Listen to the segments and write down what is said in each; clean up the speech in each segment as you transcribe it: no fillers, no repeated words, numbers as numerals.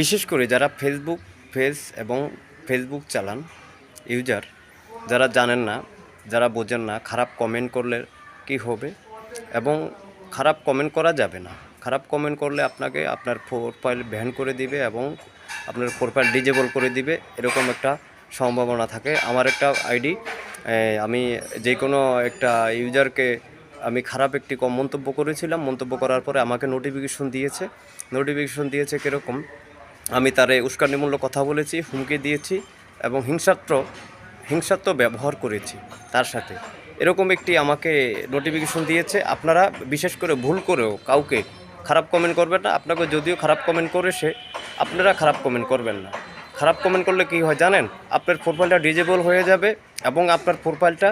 বিশেষ করে যারা পেজ এবং ফেসবুক চালান ইউজার, যারা জানেন না, যারা বোঝেন না খারাপ কমেন্ট করলে কি হবে এবং খারাপ কমেন্ট করা যাবে না। খারাপ কমেন্ট করলে আপনাকে আপনার প্রোফাইল ব্যান করে দিবে এবং আপনার প্রোফাইল ডিজেবল করে দিবে, এরকম একটা সম্ভাবনা থাকে। আমার একটা আইডি, আমি যে কোনো একটা ইউজারকে আমি খারাপ একটি মন্তব্য করেছিলাম। মন্তব্য করার পরে আমাকে নোটিফিকেশন দিয়েছে কীরকম, আমি তারে উস্কানিমূলক কথা বলেছি, হুমকি দিয়েছি এবং হিংসাত্মক ব্যবহার করেছি তার সাথে, এরকম একটি আমাকে নোটিফিকেশন দিয়েছে। আপনারা বিশেষ করে ভুল করেও কাউকে খারাপ কমেন্ট করবেন না। আপনাকে যদিও খারাপ কমেন্ট করেছে, আপনারা খারাপ কমেন্ট করবেন না। খারাপ কমেন্ট করলে কী হয় জানেন, আপনার প্রোফাইলটা ডিজেবল হয়ে যাবে এবং আপনার প্রোফাইলটা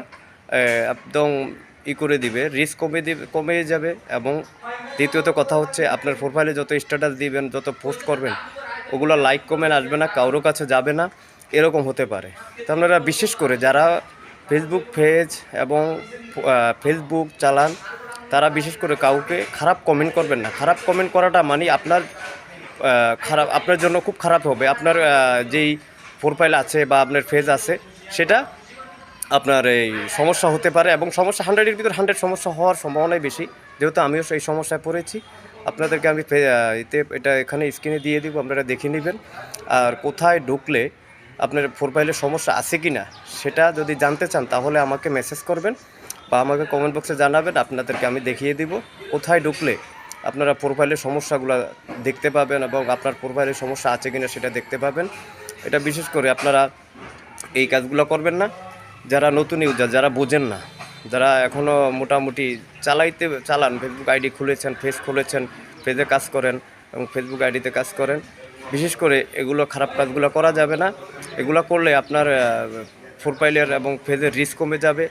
একদম করে দিবে, রিস্ক কমে যাবে। এবং দ্বিতীয়ত কথা হচ্ছে, আপনার প্রোফাইলে যত স্ট্যাটাস দিবেন, যত পোস্ট করবেন, ওগুলো লাইক কমেন্ট আসবে না, কারোর কাছে যাবে না, এরকম হতে পারে। তো আপনারা বিশেষ করে যারা ফেসবুক পেজ এবং ফেসবুক চালান, তারা বিশেষ করে কাউকে খারাপ কমেন্ট করবেন না। খারাপ কমেন্ট করাটা মানে আপনার জন্য খুব খারাপ হবে। আপনার যেই প্রোফাইল আছে বা আপনার পেজ আছে, সেটা আপনার এই সমস্যা হতে পারে এবং সমস্যা 100-এর ভিতর 100 সমস্যা হওয়ার সম্ভাবনাই বেশি। যেহেতু আমিও সেই সমস্যায় পড়েছি, আপনাদেরকে আমি এটা এখানে স্ক্রিনে দিয়ে দিব, আপনারা দেখে নেবেন। আর কোথায় ঢুকলে আপনার প্রোফাইলে সমস্যা আছে কি না সেটা যদি জানতে চান, তাহলে আমাকে মেসেজ করবেন বা আমাকে কমেন্ট বক্সে জানাবেন, আপনাদেরকে আমি দেখিয়ে দিব কোথায় ঢুকলে আপনারা প্রোফাইলের সমস্যাগুলো দেখতে পাবেন এবং আপনার প্রোফাইলের সমস্যা আছে কি না সেটা দেখতে পাবেন। এটা বিশেষ করে আপনারা এই কাজগুলো করবেন না। যারা নতুন ইউজার, যারা বোঝেন না, যারা এখনও মোটামুটি চালান, ফেসবুক আইডি খুলেছেন, পেজ খুলেছেন, পেজে কাজ করেন এবং ফেসবুক আইডিতে কাজ করেন, বিশেষ করে এগুলো খারাপ কাজগুলো করা যাবে না। এগুলো করলে আপনার প্রোফাইলের এবং পেজের রিস্ক কমে যাবে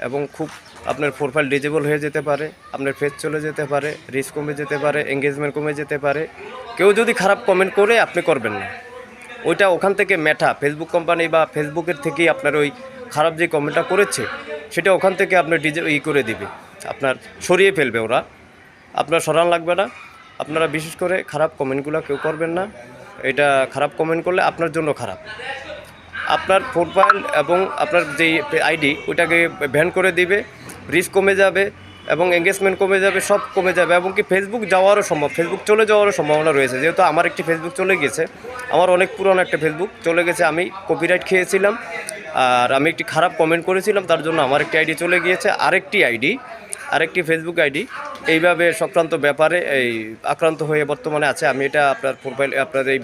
এবং খুব আপনার প্রোফাইল ডিজেবল হয়ে যেতে পারে, আপনার পেজ চলে যেতে পারে, রিস্ক কমে যেতে পারে, এঙ্গেজমেন্ট কমে যেতে পারে। কেউ যদি খারাপ কমেন্ট করে, আপনি করবেন না। ওইটা ওখান থেকে ফেসবুক কোম্পানি বা ফেসবুকের থেকেই আপনার ওই খারাপ যে কমেন্টটা করেছে, সেটা ওখান থেকে আপনার করে দিবে, আপনার সরিয়ে ফেলবে ওরা, আপনার সরান লাগবে না। আপনারা বিশেষ করে খারাপ কমেন্টগুলো কেউ করবেন না। এটা খারাপ কমেন্ট করলে আপনার জন্য খারাপ। আপনার প্রোফাইল এবং আপনার যেই আইডি, ওইটাকে ব্যান করে দিবে, রিস্ক কমে যাবে এবং এঙ্গেজমেন্ট কমে যাবে, সব কমে যাবে। এবং কি ফেসবুক চলে যাওয়ারও সম্ভাবনা রয়েছে। যেহেতু আমার একটি ফেসবুক চলে গেছে, আমার অনেক পুরনো একটা ফেসবুক চলে গেছে, আমি কপিরাইট খেয়েছিলাম আর আমি একটি খারাপ কমেন্ট করেছিলাম, তার জন্য আমার একটি আইডি চলে গিয়েছে। আরেকটি ফেসবুক আইডি এইভাবে সংক্রান্ত ব্যাপারে আক্রান্ত হয়ে বর্তমানে আছে। আমি এটা আপনার প্রোফাইল, আপনার এই